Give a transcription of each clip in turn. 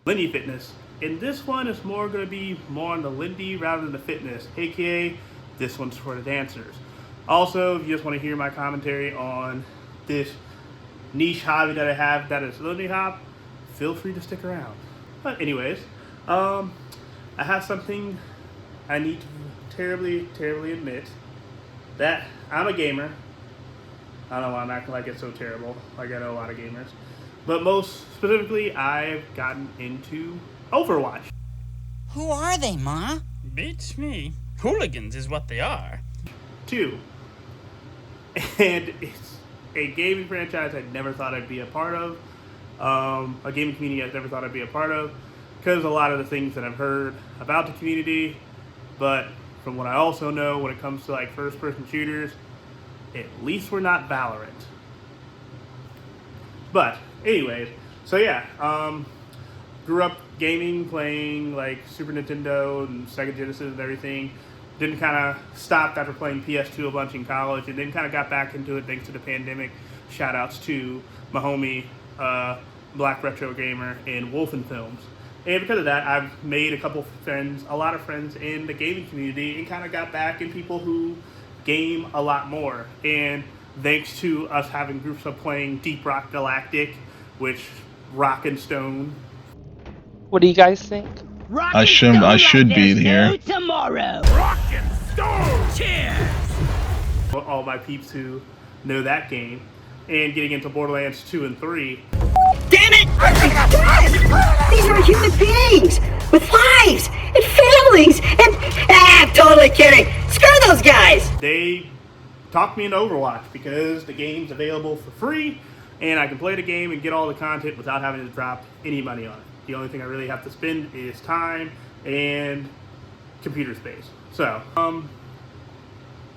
Lindy Fitness. And this one is more going to be more on the Lindy rather than the fitness, aka this one's for the dancers. Also, if you just want to hear my commentary on this niche hobby that I have that is Lindy Hop, feel free to stick around. But anyways, um, I have something I need to terribly admit that I'm a gamer. I don't know why I'm acting like it's so terrible. Like I know a lot of gamers. But most specifically, I've gotten into Overwatch. Who are they, Ma? Beats me. Hooligans is what they are. 2. And it's a gaming franchise I never thought I'd be a part of. A gaming community I never thought I'd be a part of. Because a lot of the things that I've heard about the community. But from what I also know, when it comes to like first person shooters, at least we're not Valorant. But anyways, so yeah, grew up gaming, playing like Super Nintendo and Sega Genesis and everything. Didn't kind of stopped after playing PS2 a bunch in college, and then kind of got back into it thanks to the pandemic. Shout outs to my homie, Black Retro Gamer and Wolfen Films. And because of that, I've made a lot of friends in the gaming community, and kind of got back in people who game a lot more. And thanks to us having groups of playing Deep Rock Galactic, which Rock and Stone. What do you guys think? I should be here. Tomorrow. Rock and Stone! Cheers! All my peeps who know that game, and getting into Borderlands 2 and 3. Damn it! These are human beings with lives and families and I'm totally kidding. Screw those guys. They talked me into Overwatch because the game's available for free, and I can play the game and get all the content without having to drop any money on it. The only thing I really have to spend is time and computer space. So,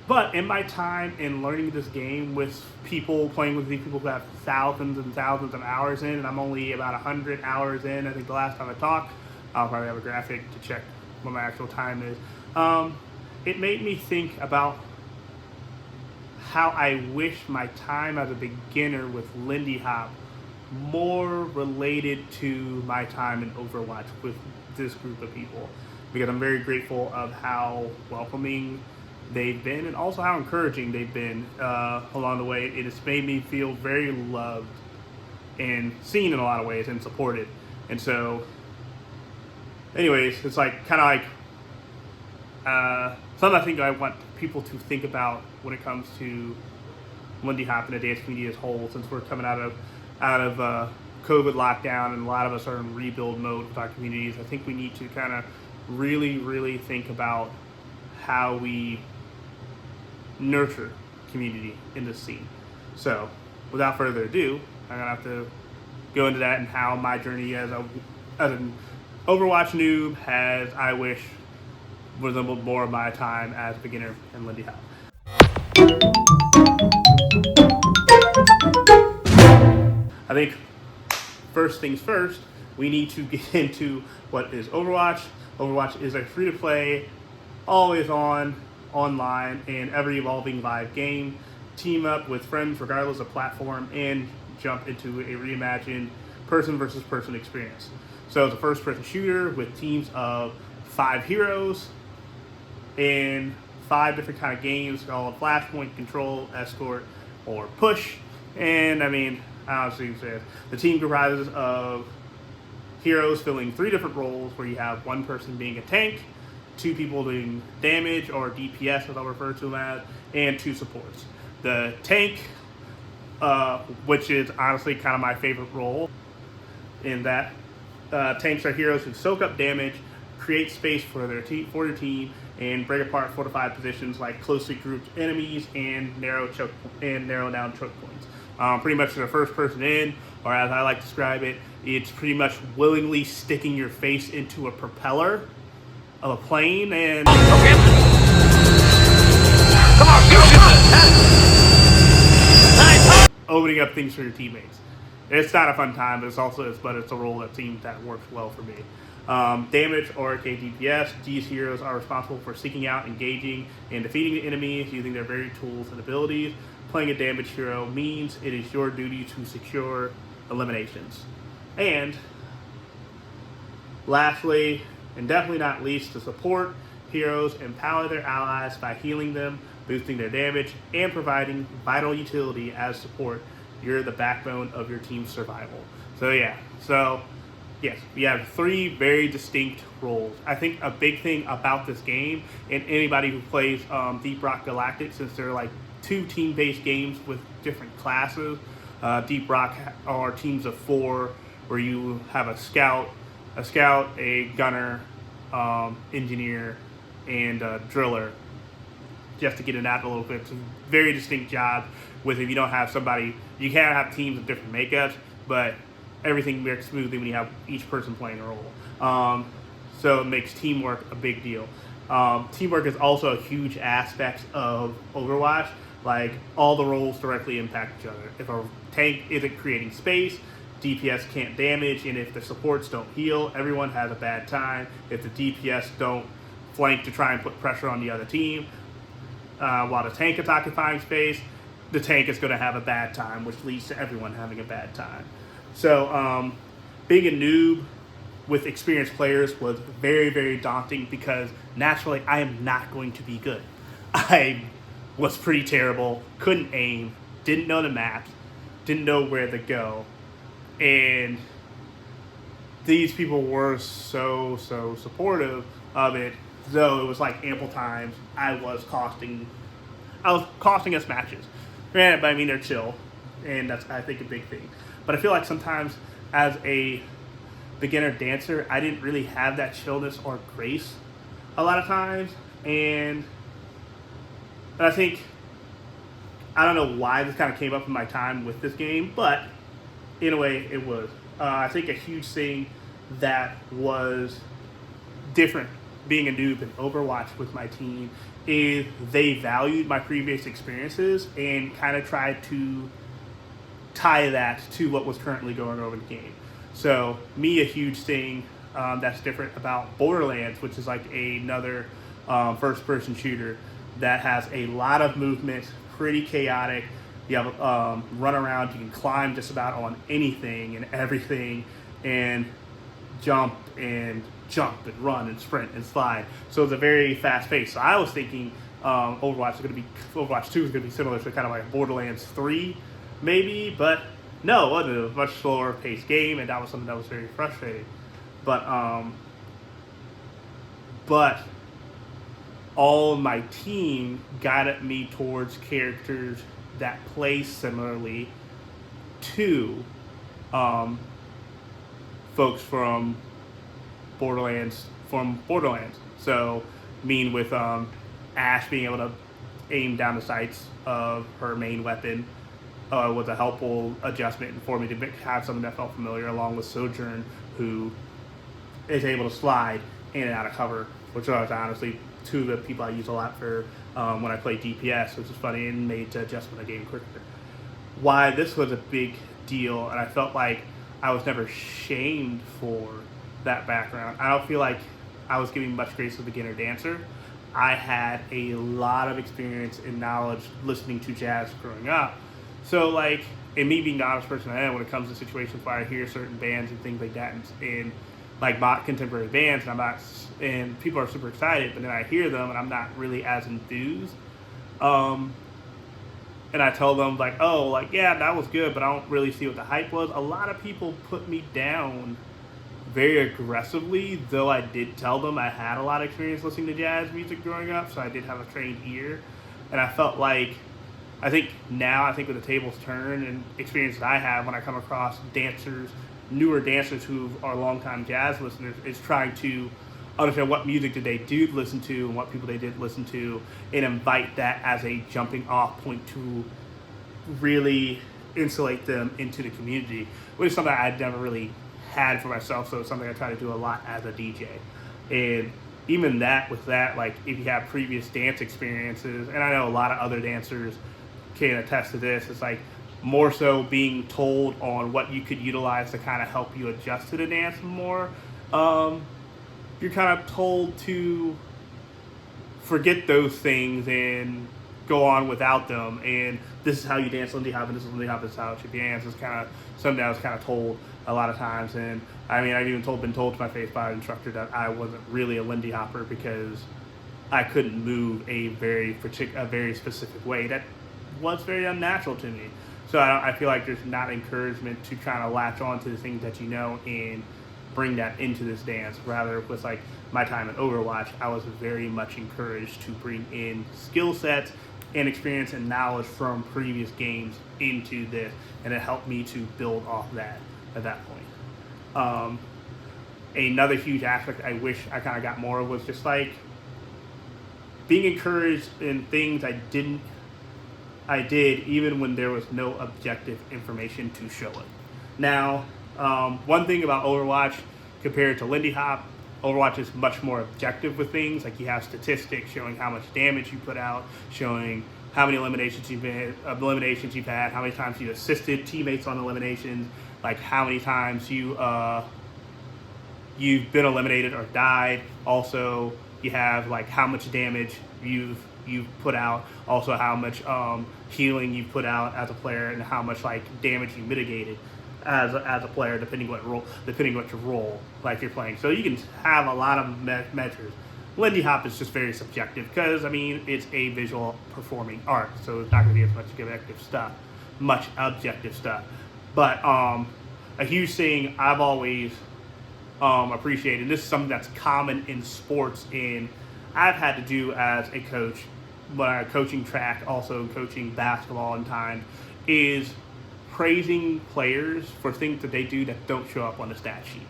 but in my time in learning this game with people, playing with these people who have thousands and thousands of hours in, and I'm only about 100 hours in, I think the last time I talked, I'll probably have a graphic to check what my actual time is. It made me think about how I wish my time as a beginner with Lindy Hop more related to my time in Overwatch with this group of people, because I'm very grateful of how welcoming they've been and also how encouraging they've been along the way. It has made me feel very loved and seen in a lot of ways and supported. And so anyways, it's like kind of like something I think I want people to think about when it comes to Lindy Hop and the dance community as a whole, since we're coming out of COVID lockdown and a lot of us are in rebuild mode with our communities. I think we need to kind of really think about how we nurture community in this scene. So without further ado, I'm gonna have to go into that and how my journey as an Overwatch noob has, I wish, resembled more of my time as a beginner in Lindy Hop. I think first things first, we need to get into what is Overwatch. Overwatch is a free-to-play, always on, online, and ever-evolving live game. Team up with friends regardless of platform and jump into a reimagined person versus person experience. So it's a first-person shooter with teams of 5 heroes in 5 different kind of games called Flashpoint, Control, Escort, or Push. And I mean, honestly, the team comprises of heroes filling 3 different roles, where you have one person being a tank, 2 people doing damage or DPS as I'll refer to them as, and 2 supports. The tank, which is honestly kind of my favorite role, in that tanks are heroes who soak up damage, create space for their your team, and break apart fortified positions like closely grouped enemies and narrow down choke points. Pretty much the first person in, or as I like to describe it, it's pretty much willingly sticking your face into a propeller of a plane and opening up things for your teammates. It's not a fun time, but it's a role that works well for me. Damage or DPS, these heroes are responsible for seeking out, engaging, and defeating the enemies using their varied tools and abilities. Playing a damage hero means it is your duty to secure eliminations. And Lastly, and definitely not least, to support heroes, empower their allies by healing them, boosting their damage, and providing vital utility as support. You're the backbone of your team's survival. So yes, we have 3 very distinct roles. I think a big thing about this game, and anybody who plays Deep Rock Galactic, since they're like 2 team-based games with different classes, Deep Rock are teams of 4, where you have a scout, a gunner, engineer, and a driller. Just to get in that a little bit, it's a very distinct job. With if you don't have somebody, you can have teams with different makeups, but everything works smoothly when you have each person playing a role. So it makes teamwork a big deal. Teamwork is also a huge aspect of Overwatch. Like, all the roles directly impact each other. If a tank isn't creating space, DPS can't damage, and if the supports don't heal, everyone has a bad time. If the DPS don't flank to try and put pressure on the other team, while the tank is occupying space, the tank is going to have a bad time, which leads to everyone having a bad time. So being a noob with experienced players was very, very daunting, because naturally I am not going to be good. I was pretty terrible, couldn't aim, didn't know the maps, didn't know where to go, and these people were so supportive of it, though it was like ample times I was costing us matches. Granted, but I mean, they're chill, and that's, I think, a big thing. But I feel like sometimes as a beginner dancer, I didn't really have that chillness or grace a lot of times, and I think, I don't know why this kind of came up in my time with this game, but in a way it was. I think a huge thing that was different being a noob in Overwatch with my team is they valued my previous experiences and kind of tried to tie that to what was currently going on in the game. So me, a huge thing that's different about Borderlands, which is like another first-person shooter that has a lot of movement, pretty chaotic. You have run around, you can climb just about on anything and everything, and jump and run and sprint and slide. So it's a very fast pace. So I was thinking Overwatch 2 is going to be similar to kind of like Borderlands 3 maybe, but no, it wasn't. It was a much slower paced game, and that was something that was very frustrating. But all my team guided me towards characters that play similarly to folks from Borderlands. So, with Ash being able to aim down the sights of her main weapon was a helpful adjustment for me to have something that felt familiar, along with Sojourn, who is able to slide in and out of cover, which are honestly 2 of the people I use a lot for when I play DPS, which is funny and made to adjust when I game quicker. Why this was a big deal, and I felt like I was never shamed for that background. I don't feel like I was giving much grace to a beginner dancer. I had a lot of experience and knowledge listening to jazz growing up. So, like, and me being the honest person I am when it comes to situations where I hear certain bands and things like that, and like contemporary bands, and people are super excited, but then I hear them and I'm not really as enthused. And I tell them, like, oh, like, yeah, that was good, but I don't really see what the hype was. A lot of people put me down very aggressively, though I did tell them I had a lot of experience listening to jazz music growing up, so I did have a trained ear. And I felt like, I think with the tables turned and experience that I have when I come across newer dancers who are longtime jazz listeners, is trying to understand what music did they do listen to and what people they did listen to, and invite that as a jumping off point to really insulate them into the community, which is something I'd never really had for myself. So it's something I try to do a lot as a DJ. And even with that, like, if you have previous dance experiences, and I know a lot of other dancers can attest to this, it's like more so being told on what you could utilize to kind of help you adjust to the dance more. You're kind of told to forget those things and go on without them. And this is how you dance Lindy Hop, and this is Lindy Hop, this is how it should dance. It's kind of something I was kind of told a lot of times. And I mean, I've even been told to my face by an instructor that I wasn't really a Lindy hopper because I couldn't move a very specific way that was very unnatural to me. So I feel like there's not encouragement to kind of latch on to the things that you know and bring that into this dance. Rather, with like my time in Overwatch, I was very much encouraged to bring in skill sets and experience and knowledge from previous games into this, and it helped me to build off that at that point. Another huge aspect I wish I kind of got more of was just like being encouraged in things I did even when there was no objective information to show it. Now, one thing about Overwatch compared to Lindy Hop, Overwatch is much more objective with things. Like you have statistics showing how much damage you put out, showing how many eliminations you've had, how many times you assisted teammates on eliminations, like how many times you've been eliminated or died. Also, you have like how much damage you've put out, also how much healing you've put out as a player, and how much like damage you mitigated as a player, depending what your role like you're playing. So you can have a lot of measures. Lindy Hop is just very subjective because I mean it's a visual performing art, so it's not going to be as much objective stuff. But a huge thing I've always appreciated, and this is something that's common in sports, and I've had to do as a coach, when I'm coaching track, also coaching basketball in time, is praising players for things that they do that don't show up on the stat sheet.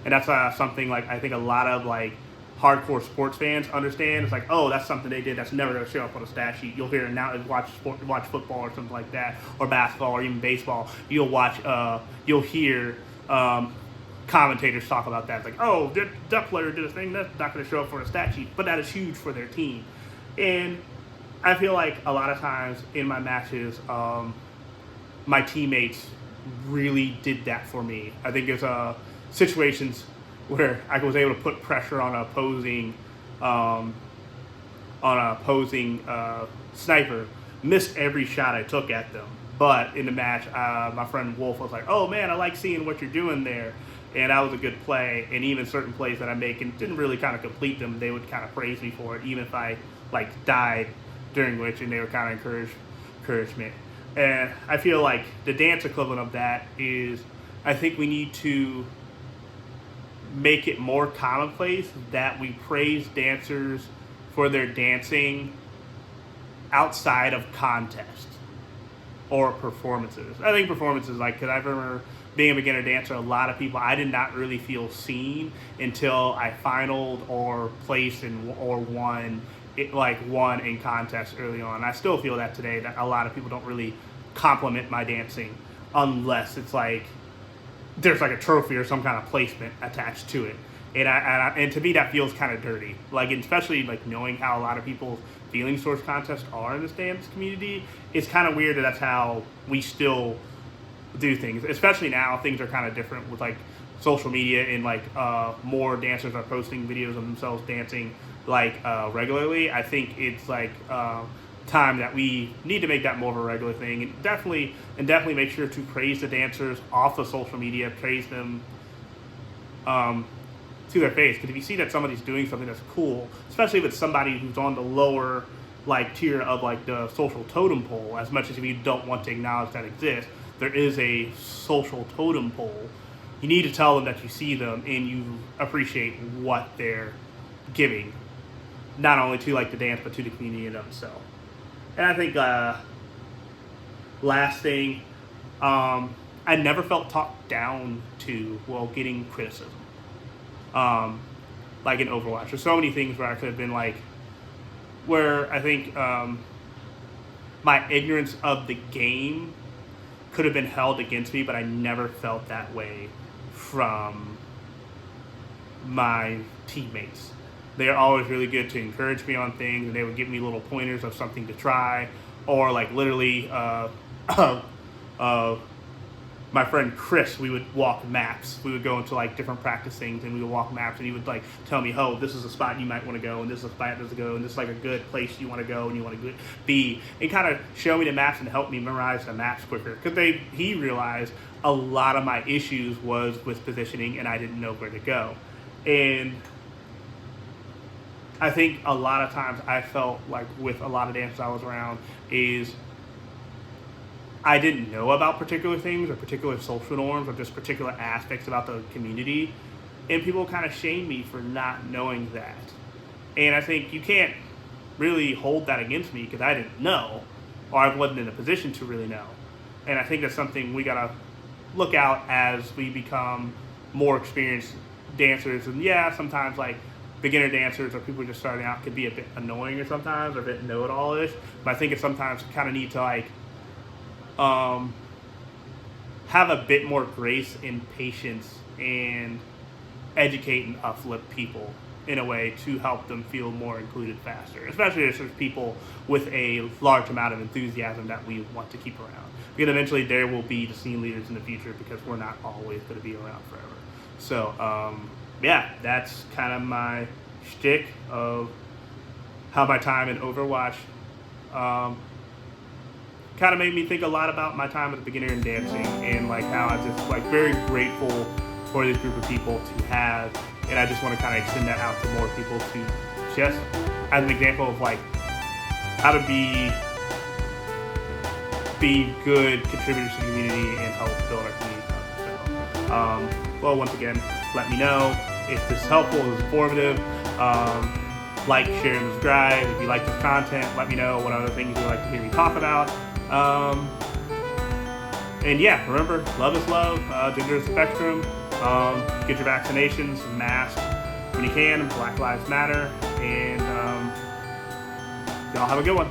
And that's something like I think a lot of like hardcore sports fans understand. It's like, oh, that's something they did that's never going to show up on a stat sheet. You'll hear it now, watch football or something like that, or basketball, or even baseball. You'll hear commentators talk about that. It's like, oh, that player did a thing that's not going to show up for a stat sheet, but that is huge for their team. And I feel like a lot of times in my matches, my teammates really did that for me. I think there's situations where I was able to put pressure on an opposing sniper, missed every shot I took at them. But in the match, my friend Wolf was like, oh man, I like seeing what you're doing there. And that was a good play. And even certain plays that I make and didn't really kind of complete them, they would kind of praise me for it, even if I like died during which, and they were kind of encouragement. And I feel like the dance equivalent of that is, I think we need to make it more commonplace that we praise dancers for their dancing outside of contests or performances. I think performances, like, because I remember being a beginner dancer, a lot of people, I did not really feel seen until I finaled or placed or won in contests early on. I still feel that today, that a lot of people don't really compliment my dancing unless it's like there's like a trophy or some kind of placement attached to it. And to me, that feels kind of dirty. Like, especially like knowing how a lot of people's feelings towards contests are in this dance community, it's kind of weird that that's how we still do things. Especially now, things are kind of different with like social media, and like more dancers are posting videos of themselves dancing like regularly. I think it's like time that we need to make that more of a regular thing, and definitely make sure to praise the dancers off of social media, praise them to their face. Because if you see that somebody's doing something that's cool, especially if it's somebody who's on the lower like tier of like the social totem pole, as much as if you don't want to acknowledge that exists, there is a social totem pole. You need to tell them that you see them and you appreciate what they're giving, not only to like the dance but to the community in itself. And I think last thing, I never felt talked down to while getting criticism. Like in Overwatch, there's so many things where I could have been like, where I think my ignorance of the game could have been held against me, but I never felt that way from my teammates. They're always really good to encourage me on things, and they would give me little pointers of something to try, or like literally my friend Chris, we would walk maps. We would go into like different practice things, and we would walk maps, and he would like tell me, "Oh, this is a spot you might want to go, and this is a spot to go, and this is like a good place you want to go, and you want to be," and kind of show me the maps and help me memorize the maps quicker. Because he realized a lot of my issues was with positioning, and I didn't know where to go, and I think a lot of times I felt like with a lot of dancers I was around is I didn't know about particular things or particular social norms or just particular aspects about the community, and people kind of shame me for not knowing that. And I think you can't really hold that against me because I didn't know, or I wasn't in a position to really know. And I think that's something we gotta look out as we become more experienced dancers. And yeah, sometimes like beginner dancers or people just starting out could be a bit annoying or sometimes or a bit know-it-all-ish. But I think it's sometimes kind of need to like have a bit more grace and patience and educate and uplift people in a way to help them feel more included faster, especially if there's people with a large amount of enthusiasm that we want to keep around. Because eventually there will be the scene leaders in the future because we're not always going to be around forever. So, yeah, that's kind of my shtick of how my time in Overwatch kind of made me think a lot about my time as a beginner in dancing and like how I'm just like very grateful for this group of people to have, and I just want to kind of extend that out to more people to just as an example of like how to be good contributors to the community and help build our community up. So, well, once again, let me know if this is helpful, if it's informative. Like, share, and subscribe. If you like this content, let me know what other things you'd like to hear me talk about. And yeah, remember, love is love, gender is the spectrum, get your vaccinations, mask when you can, Black Lives Matter, and y'all have a good one.